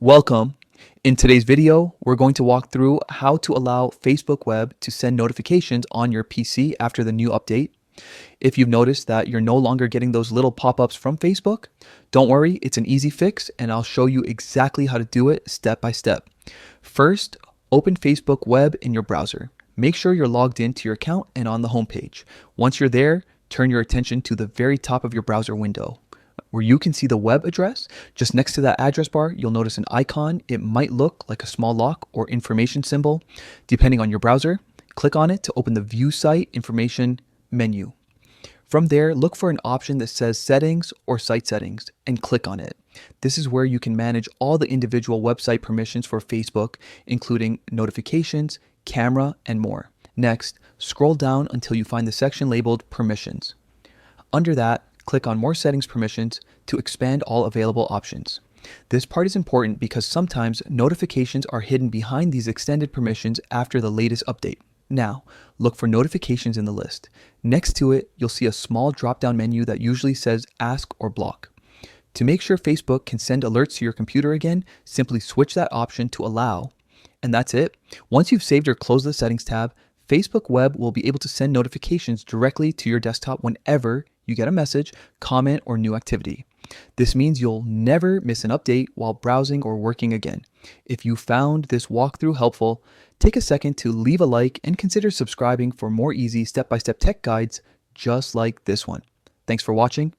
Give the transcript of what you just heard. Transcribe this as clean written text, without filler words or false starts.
Welcome. In today's video, we're going to walk through how to allow Facebook Web to send notifications on your PC after the new update. If you've noticed that you're no longer getting those little pop-ups from Facebook, don't worry, it's an easy fix and I'll show you exactly how to do it step by step. First, open Facebook Web in your browser. Make sure you're logged into your account and on the home page. Once you're there, turn your attention to the very top of your browser window, where you can see the web address. Just next to that address bar, you'll notice an icon. It might look like a small lock or information symbol, depending on your browser. Click on it to open the View Site Information menu. From there, look for an option that says Settings or Site Settings and click on it. This is where you can manage all the individual website permissions for Facebook, including notifications, camera, and more. Next, scroll down until you find the section labeled Permissions. Under that, click on More Settings Permissions to expand all available options. This part is important because sometimes notifications are hidden behind these extended permissions after the latest update. Now, look for notifications in the list. Next to it, you'll see a small drop-down menu that usually says Ask or Block. To make sure Facebook can send alerts to your computer again, simply switch that option to Allow, and that's it. Once you've saved or closed the Settings tab, Facebook Web will be able to send notifications directly to your desktop whenever you get a message, comment, or new activity. This means you'll never miss an update while browsing or working again. If you found this walkthrough helpful, take a second to leave a like and consider subscribing for more easy step-by-step tech guides just like this one. Thanks for watching.